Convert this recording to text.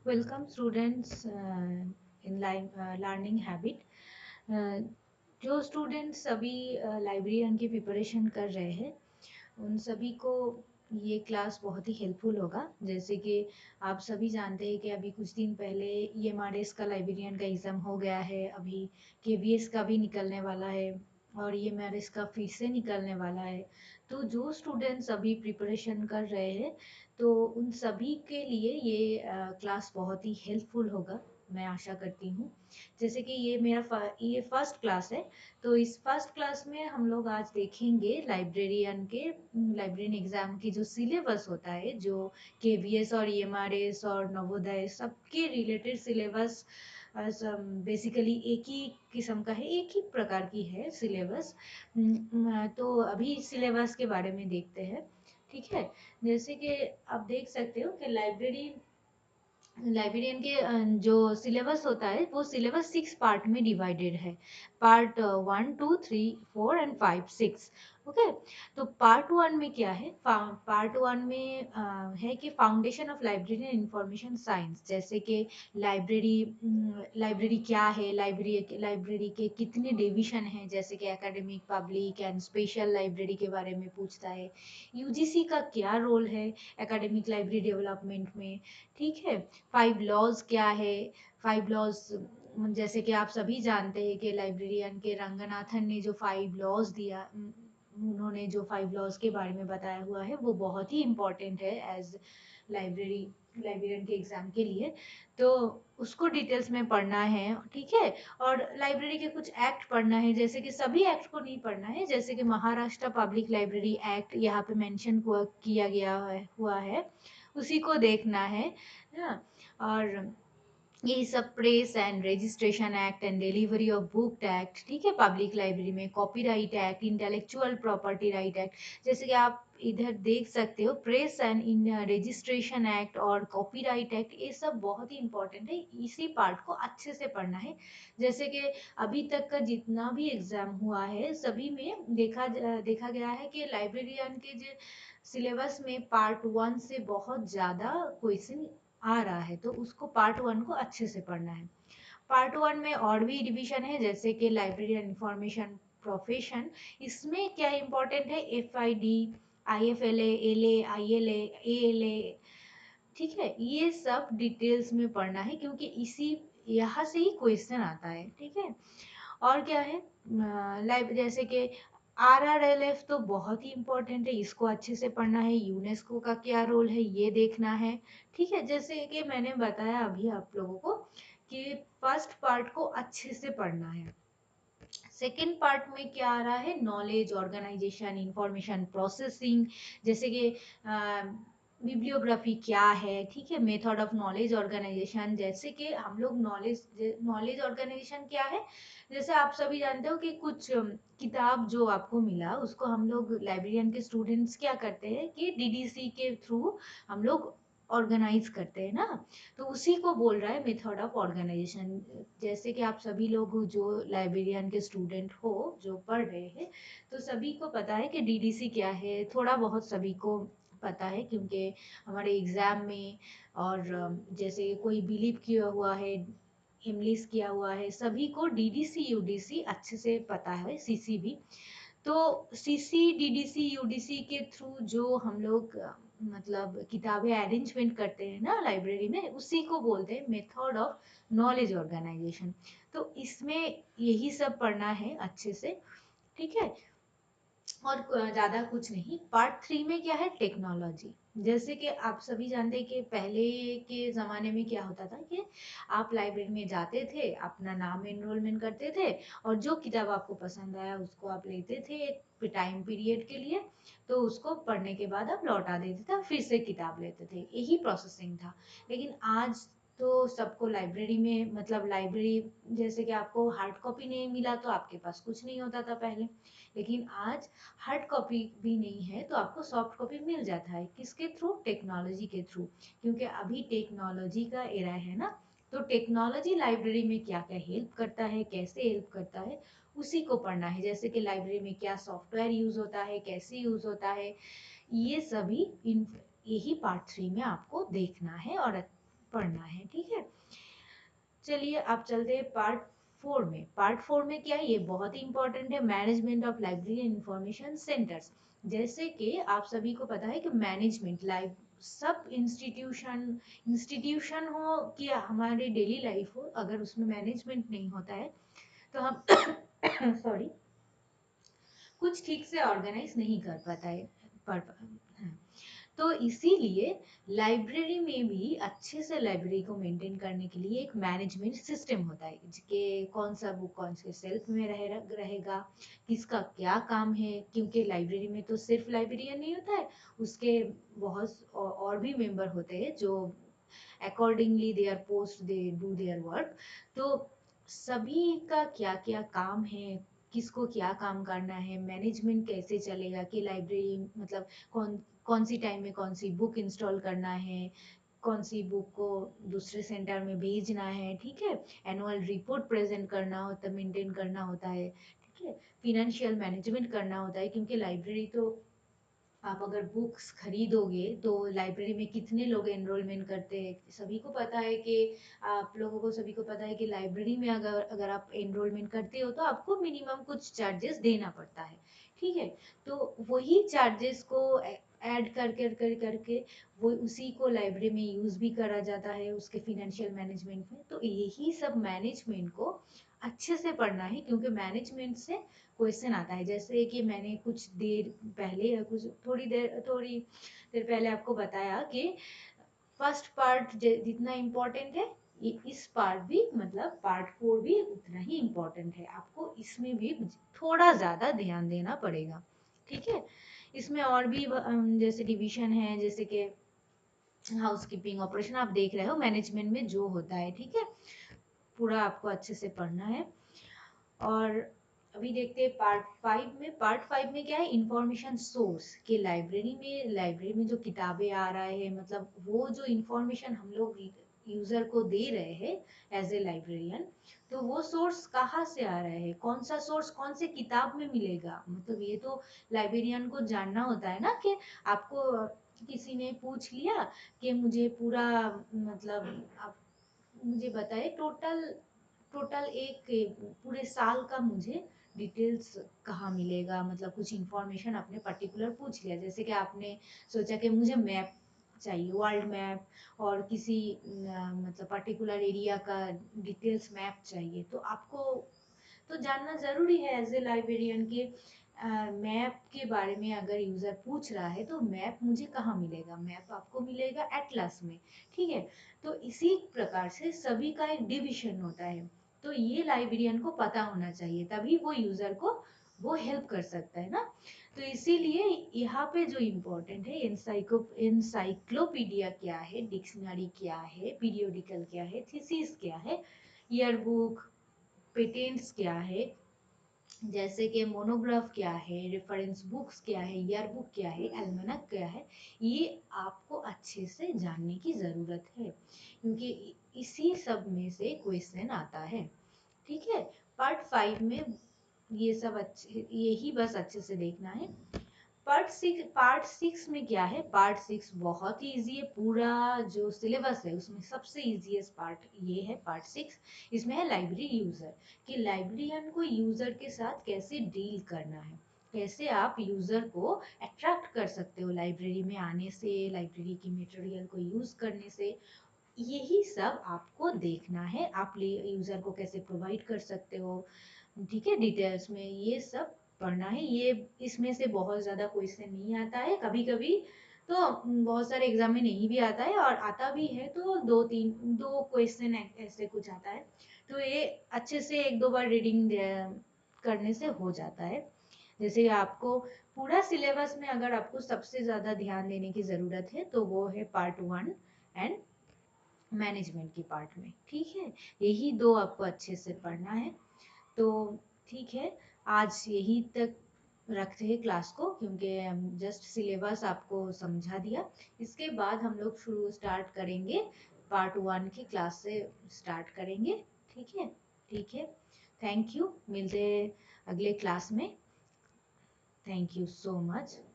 Welcome students in learning habit. जो students अभी librarian की प्रिपरेशन कर रहे हैं उन सभी को ये क्लास बहुत ही हेल्पफुल होगा। जैसे कि आप सभी जानते हैं कि अभी कुछ दिन पहले ईएमआरएस का लाइब्रेरियन का एग्ज़ाम हो गया है, अभी केवीएस का भी निकलने वाला है और ईएमआरएस का फिर से निकलने वाला है। तो जो स्टूडेंट्स अभी प्रिपरेशन कर रहे हैं तो उन सभी के लिए ये क्लास बहुत ही हेल्पफुल होगा, मैं आशा करती हूँ। जैसे कि ये फर्स्ट क्लास है, तो इस फर्स्ट क्लास में हम लोग आज देखेंगे लाइब्रेरियन एग्जाम की जो सिलेबस होता है, जो केवीएस और ईएमआरएस और नवोदय सबके रिलेटेड सिलेबस बेसिकली एक ही किस्म का है, एक ही प्रकार की है सिलेबस। तो अभी सिलेबस के बारे में देखते हैं। ठीक है, जैसे कि आप देख सकते हो कि लाइब्रेरियन के जो सिलेबस होता है वो सिलेबस 6 पार्ट में डिवाइडेड है। Part 1, 2, 3, 4 and 5, 6। ओके, तो पार्ट 1 में क्या है? पार्ट 1 में है कि foundation of librarian information science, जैसे कि लाइब्रेरी क्या है, लाइब्रेरी के कितने डिवीजन हैं, जैसे कि academic, public and special library के बारे में पूछता है। यूजीसी का क्या रोल है एकेडमिक लाइब्रेरी डेवलपमेंट में। ठीक है, 5 लॉज क्या है? 5 लॉज, जैसे कि आप सभी जानते हैं कि लाइब्रेरियन के रंगनाथन ने जो 5 लॉज दिया, उन्होंने जो 5 लॉज के बारे में बताया हुआ है वो बहुत ही इम्पोर्टेंट है एज लाइब्रेरियन के एग्जाम के लिए। तो उसको डिटेल्स में पढ़ना है। ठीक है, और लाइब्रेरी के कुछ एक्ट पढ़ना है, जैसे कि सभी एक्ट को नहीं पढ़ना है, जैसे कि महाराष्ट्र पब्लिक लाइब्रेरी एक्ट यहाँ पे मेंशन किया गया हुआ है, उसी को देखना है ना। और यही सब press and registration act and delivery of book act, ठीक है, पब्लिक लाइब्रेरी में copyright act, intellectual property right act, जैसे कि आप इधर देख सकते हो, press and in registration act और कॉपीराइट एक्ट, ये सब बहुत ही इंपॉर्टेंट है, इसी पार्ट को अच्छे से पढ़ना है। जैसे कि अभी तक का जितना भी एग्जाम हुआ है सभी में देखा गया है कि लाइब्रेरियन के जो सिलेबस में पार्ट 1 से बहुत ज़्यादा क्वेश्चन आ रहा है, तो उसको पार्ट 1 को अच्छे से पढ़ना है। पार्ट 1 में और भी डिवीजन है, जैसे कि लाइब्रेरियन इंफॉर्मेशन प्रोफेशन, इसमें क्या इम्पोर्टेंट है? एफआईडी, आईएफएलए, एलए, आईएलए, एएलए, ठीक है, ये सब डिटेल्स में पढ़ना है क्योंकि इसी यहाँ से ही क्वेश्चन आता है। ठीक है, और क्या है, लाइव जैसे कि आरआरएलएफ तो बहुत ही इम्पोर्टेंट है, इसको अच्छे से पढ़ना है। यूनेस्को का क्या रोल है ये देखना है। ठीक है, जैसे कि मैंने बताया अभी आप लोगों को कि फर्स्ट पार्ट को अच्छे से पढ़ना है। सेकेंड पार्ट में क्या आ रहा है? नॉलेज ऑर्गेनाइजेशन, इंफॉर्मेशन प्रोसेसिंग, जैसे कि बिब्लियोग्राफी क्या है, ठीक है, मेथड ऑफ नॉलेज ऑर्गेनाइजेशन, जैसे कि हम लोग नॉलेज ऑर्गेनाइजेशन क्या है, जैसे आप सभी जानते हो कि कुछ किताब जो आपको मिला उसको हम लोग लाइब्रेरियन के स्टूडेंट्स क्या करते हैं कि डीडीसी के थ्रू हम लोग ऑर्गेनाइज करते हैं ना, तो उसी को बोल रहा है मेथड ऑफ ऑर्गेनाइजेशन। जैसे कि आप सभी लोग जो लाइब्रेरियन के स्टूडेंट हो, जो पढ़ रहे हैं, तो सभी को पता है कि डीडीसी क्या है, थोड़ा बहुत सभी को पता है क्योंकि हमारे एग्जाम में और जैसे कोई बिलीव किया हुआ है, इमलिस किया हुआ है, सभी को डीडीसी यूडीसी अच्छे से पता है, सीसी भी। तो सीसी डीडीसी यूडीसी के थ्रू जो हम लोग मतलब किताबें अरेंजमेंट करते हैं ना लाइब्रेरी में, उसी को बोलते हैं मेथड ऑफ नॉलेज ऑर्गेनाइजेशन। तो इसमें यही सब पढ़ना है अच्छे से। ठीक है, और ज़्यादा कुछ नहीं। पार्ट 3 में क्या है? टेक्नोलॉजी। जैसे कि आप सभी जानते हैं कि पहले के ज़माने में क्या होता था कि आप लाइब्रेरी में जाते थे, अपना नाम एनरोलमेंट करते थे और जो किताब आपको पसंद आया उसको आप लेते थे एक टाइम पीरियड के लिए, तो उसको पढ़ने के बाद आप लौटा देते थे, फिर से किताब लेते थे, यही प्रोसेसिंग था। लेकिन आज तो सबको लाइब्रेरी में, मतलब लाइब्रेरी, जैसे कि आपको हार्ड कॉपी नहीं मिला तो आपके पास कुछ नहीं होता था पहले, लेकिन आज हार्ड कॉपी भी नहीं है तो आपको सॉफ्ट कॉपी मिल जाता है। किसके थ्रू? टेक्नोलॉजी के थ्रू, क्योंकि अभी टेक्नोलॉजी का एरा है ना। तो टेक्नोलॉजी लाइब्रेरी में क्या क्या हेल्प करता है, कैसे हेल्प करता है, उसी को पढ़ना है। जैसे कि लाइब्रेरी में क्या सॉफ्टवेयर यूज होता है, कैसे यूज होता है, ये सभी यही पार्ट 3 में आपको देखना है और पढ़ना है। ठीक है, चलिए आप चलते हैं पार्ट 4 में। पार्ट 4 में क्या है, ये बहुत ही इंपॉर्टेंट है, management of library and information centres. जैसे कि आप सभी को पता है कि मैनेजमेंट लाइव सब इंस्टीट्यूशन हो कि हमारी डेली लाइफ हो, अगर उसमें मैनेजमेंट नहीं होता है तो हम सॉरी कुछ ठीक से ऑर्गेनाइज नहीं कर पाता है। पर हाँ। तो इसीलिए लाइब्रेरी में भी अच्छे से लाइब्रेरी को मेंटेन करने के लिए एक मैनेजमेंट सिस्टम होता है कि कौन सा बुक कौन से सेल्फ में रहेगा, किसका क्या काम है, क्योंकि लाइब्रेरी में तो सिर्फ लाइब्रेरियन नहीं होता है, उसके बहुत और भी मेंबर होते हैं जो accordingly they R post they do their work. तो सभी का क्या क्या काम है, किसको क्या काम करना है, मैनेजमेंट कैसे चलेगा कि लाइब्रेरी मतलब कौन कौन सी टाइम में कौन सी बुक इंस्टॉल करना है, कौन सी बुक को दूसरे सेंटर में भेजना है। ठीक है, एनुअल रिपोर्ट प्रेजेंट करना होता, मेंटेन करना होता है। ठीक है, फिनेंशियल मैनेजमेंट करना होता है, क्योंकि लाइब्रेरी तो आप अगर बुक्स खरीदोगे तो लाइब्रेरी में कितने लोग एनरोलमेंट करते हैं, सभी को पता है कि आप लोगों को सभी को पता है कि लाइब्रेरी में अगर अगर आप एनरोलमेंट करते हो तो आपको मिनिमम कुछ चार्जेस देना पड़ता है। ठीक है, तो वही चार्जेस को ऐड करके वो उसी को लाइब्रेरी में यूज भी करा जाता है उसके फिनेंशियल मैनेजमेंट में। तो यही सब मैनेजमेंट को अच्छे से पढ़ना है, क्योंकि मैनेजमेंट से क्वेश्चन आता है। जैसे कि मैंने कुछ देर पहले या कुछ थोड़ी देर पहले आपको बताया कि फर्स्ट पार्ट जितना इम्पोर्टेंट है, ये इस पार्ट भी मतलब पार्ट 4 भी उतना ही इम्पोर्टेंट है, आपको इसमें भी थोड़ा ज्यादा ध्यान देना पड़ेगा। ठीक है, इसमें और भी जैसे डिवीजन है, जैसे कि हाउसकीपिंग ऑपरेशन आप देख रहे हो मैनेजमेंट में जो होता है। ठीक है, पूरा आपको अच्छे से पढ़ना है। और अभी देखते हैं पार्ट 5 में क्या है, इंफॉर्मेशन सोर्स कि लाइब्रेरी में जो किताबें आ रहा है, मतलब वो जो इंफॉर्मेशन हम लोग यूजर को दे रहे हैं एज ए लाइब्रेरियन, तो वो सोर्स कहाँ से आ रहा है, कौन सा सोर्स कौन से किताब में मिलेगा, मतलब ये तो लाइब्रेरियन को जानना होता है ना। कि आपको किसी ने पूछ लिया कि मुझे पूरा मतलब आप मुझे बताए टोटल टोटल एक पूरे साल का मुझे डिटेल्स कहाँ मिलेगा, मतलब कुछ इंफॉर्मेशन आपने पर्टिकुलर पूछ लिया, जैसे कि आपने सोचा कि मुझे मैप चाहिए, वर्ल्ड मैप और किसी मतलब पर्टिकुलर एरिया का डिटेल्स मैप चाहिए, तो आपको तो जानना जरूरी है एज ए लाइब्रेरियन के मैप के बारे में। अगर यूजर पूछ रहा है तो मैप मुझे कहाँ मिलेगा, मैप आपको मिलेगा एटलस में। ठीक है, तो इसी प्रकार से सभी का एक डिविजन होता है, तो ये लाइब्रेरियन को पता होना चाहिए, तभी वो यूजर को वो हेल्प कर सकता है ना। तो इसीलिए यहाँ पे जो इम्पोर्टेंट है, इंसाइक्लोपीडिया क्या है, डिक्शनरी क्या है, पीरियोडिकल क्या है, थीसिस क्या है, ईयरबुक, पेटेंट्स क्या है, जैसे कि मोनोग्राफ क्या है, रेफरेंस बुक्स क्या है, ईयर बुक क्या है, एल्मेनक क्या है, ये आपको अच्छे से जानने की ज़रूरत है, क्योंकि इसी सब में से क्वेश्चन आता है। ठीक है, पार्ट 5 में ये सब अच्छे, यही बस अच्छे से देखना है। पार्ट 6 में क्या है, पार्ट 6 बहुत ही इजी है, पूरा जो सिलेबस है उसमें सबसे इजीएस्ट पार्ट ये है पार्ट 6। इसमें है लाइब्रेरी यूजर, कि लाइब्रेरियन को यूजर के साथ कैसे डील करना है, कैसे आप यूजर को अट्रैक्ट कर सकते हो लाइब्रेरी में आने से, लाइब्रेरी की मटेरियल को यूज करने से, यही सब आपको देखना है। आप यूजर को कैसे प्रोवाइड कर सकते हो, ठीक है, डिटेल्स में ये सब पढ़ना है। ये इसमें से बहुत ज्यादा क्वेश्चन नहीं आता है, कभी कभी तो बहुत सारे एग्जाम में नहीं भी आता है, और आता भी है तो दो क्वेश्चन ऐसे कुछ आता है, तो ये अच्छे से एक दो बार रीडिंग करने से हो जाता है। जैसे आपको पूरा सिलेबस में अगर आपको सबसे ज्यादा ध्यान देने की जरूरत है तो वो है पार्ट 1 एंड मैनेजमेंट की पार्ट में। ठीक है, यही दो आपको अच्छे से पढ़ना है। तो ठीक है, आज यही तक रखते हैं क्लास को, क्योंकि हम जस्ट सिलेबस आपको समझा दिया। इसके बाद हम लोग शुरू स्टार्ट करेंगे, पार्ट 1 की क्लास से स्टार्ट करेंगे। ठीक है, ठीक है, थैंक यू, मिलते हैं अगले क्लास में। Thank you so much.